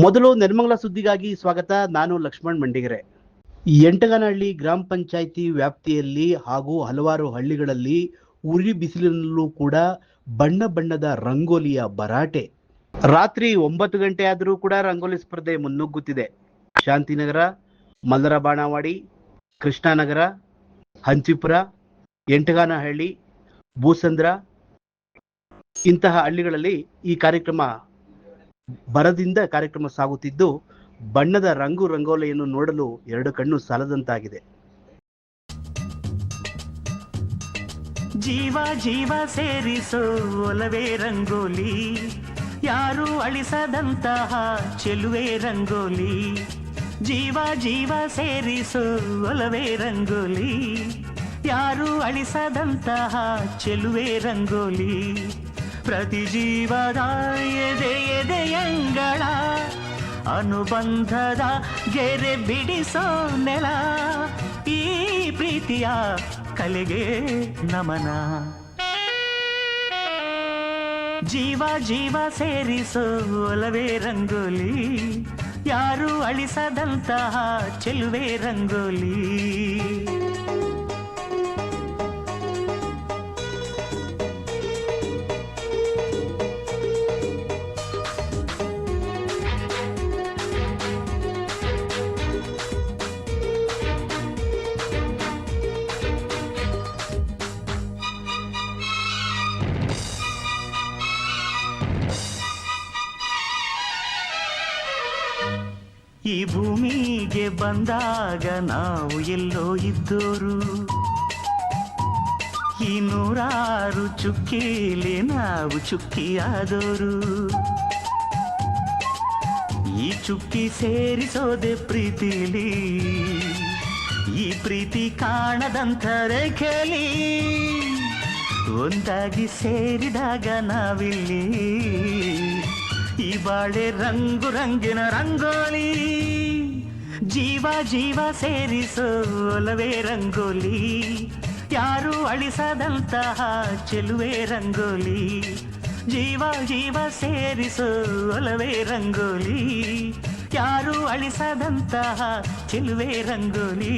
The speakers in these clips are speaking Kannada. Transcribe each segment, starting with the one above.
ಮೊದಲು ನೆಲಮಂಗಲ ಸುದ್ದಿಗಾಗಿ ಸ್ವಾಗತ. ನಾನು ಲಕ್ಷ್ಮಣ್ ಮಂಡಿಗೆರೆ. ಎಂಟಗನಹಳ್ಳಿ ಗ್ರಾಮ ಪಂಚಾಯಿತಿ ವ್ಯಾಪ್ತಿಯಲ್ಲಿ ಹಾಗೂ ಹಲವಾರು ಹಳ್ಳಿಗಳಲ್ಲಿ ಉರಿ ಬಿಸಿಲಿನಲ್ಲೂ ಕೂಡ ಬಣ್ಣ ಬಣ್ಣದ ರಂಗೋಲಿಯ ಭರಾಟೆ. ರಾತ್ರಿ 9 ಗಂಟೆ ಆದರೂ ಕೂಡ ರಂಗೋಲಿ ಸ್ಪರ್ಧೆ ಮುನ್ನುಗ್ಗುತ್ತಿದೆ. ಶಾಂತಿನಗರ, ಮಲ್ಲರ ಬಾಣವಾಡಿ, ಕೃಷ್ಣನಗರ, ಹಂಚಿಪುರ, ಎಂಟಗಾನಹಳ್ಳಿ, ಭೂಸಂದ್ರ ಇಂತಹ ಹಳ್ಳಿಗಳಲ್ಲಿ ಈ ಕಾರ್ಯಕ್ರಮ ಬರದಿಂದ ಕಾರ್ಯಕ್ರಮ ಸಾಗುತ್ತಿದ್ದು, ಬಣ್ಣದ ರಂಗೋಲಿಯನ್ನು ನೋಡಲು ಎರಡು ಕಣ್ಣು ಸಾಲದಂತಾಗಿದೆ. ಜೀವ ಜೀವ ಸೇರಿಸೋ ಒಲವೇ ರಂಗೋಲಿ, ಯಾರು ಅಳಿಸದಂತಹ ಚೆಲುವೆ ರಂಗೋಲಿ. ಜೀವ ಜೀವ ಸೇರಿಸೋ ಒಲವೇ ರಂಗೋಲಿ, ಯಾರು ಅಳಿಸದಂತಹ ಚೆಲುವೆ ರಂಗೋಲಿ. ಪ್ರತಿ ಜೀವದ ಎದೆ ಎದೆಯಂಗಳ ಅನುಬಂಧದ ಗೆರೆ ಬಿಡಿಸೋ ನೆಲ, ಈ ಪ್ರೀತಿಯ ಕಲೆಗೆ ನಮನ. ಜೀವ ಜೀವ ಸೇರಿಸೋ ಒಲವೇ ರಂಗೋಲಿ, ಯಾರು ಅಳಿಸದಂತಹ ಚೆಲುವೆ ರಂಗೋಲಿ. ಈ ಭೂಮಿಗೆ ಬಂದಾಗ ನಾವು ಎಲ್ಲೋ ಇದ್ದೋರು, ಈ 100 ಚುಕ್ಕಿಲಿ ನಾವು ಚುಕ್ಕಿಯಾದೋರು. ಈ ಚುಕ್ಕಿ ಸೇರಿಸೋದೆ ಪ್ರೀತಿಲಿ, ಈ ಪ್ರೀತಿ ಕಾಣದಂಥ ರೇಖೆಲಿ ಒಂದಾಗಿ ಸೇರಿದಾಗ ನಾವಿಲ್ಲಿ, ಈ ಬಾಳೆ ರಂಗು ರಂಗಿನ ರಂಗೋಲಿ. ಜೀವ ಜೀವ ಸೇರಿಸೋ ಒಲವೇ ರಂಗೋಲಿ, ಯಾರು ಅಳಿಸದಂತಹ ಚೆಲುವೆ ರಂಗೋಲಿ. ಜೀವ ಜೀವ ಸೇರಿಸೋ ಒಲವೇ ರಂಗೋಲಿ, ಯಾರು ಅಳಿಸದಂತಹ ಚೆಲುವೆ ರಂಗೋಲಿ.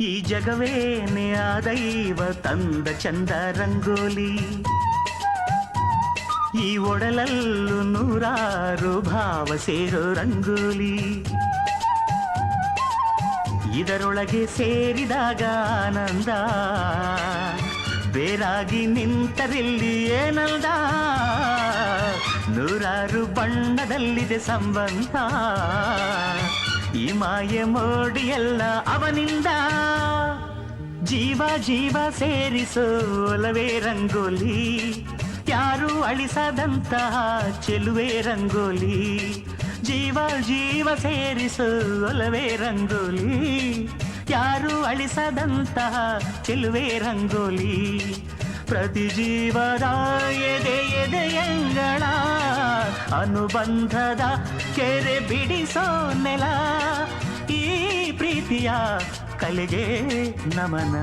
ಈ ಜಗವೇನೆ ಆ ದೈವ ತಂದ ಚಂದ ರಂಗೋಲಿ, ಈ ಒಡಲಲ್ಲೂ 100 ಭಾವ ಸೇರೋ ರಂಗೋಲಿ. ಇದರೊಳಗೆ ಸೇರಿದಾಗ ಆನಂದ, ಬೇರಾಗಿ ನಿಂತರಿಲ್ಲಿ ಏನಂದ. 100 ಬಣ್ಣದಲ್ಲಿದೆ ಸಂಬಂಧ, ಈ ಮಾಯೆ ಮೋಡಿಯೆಲ್ಲ ಅವನಿಂದ. ಜೀವ ಜೀವ ಸೇರಿಸೋ ಒಲವೇ ರಂಗೋಲಿ, ಯಾರು ಅಳಿಸದಂತಹ ಚೆಲುವೆ ರಂಗೋಲಿ. ಜೀವ ಜೀವ ಸೇರಿಸೋ ಒಲವೇ ರಂಗೋಲಿ, ಯಾರು ಅಳಿಸದಂತಹ ಚೆಲುವೆ ರಂಗೋಲಿ. ಪ್ರತಿ ಜೀವದ ಎದೆ ಎದೆಯಂಗಳ ಅನುಬಂಧದ ಕೆರೆ ಬಿಡಿಸೋ ನೆಲ, ಈ ಪ್ರೀತಿಯ ಕಲೆಗೆ ನಮನ.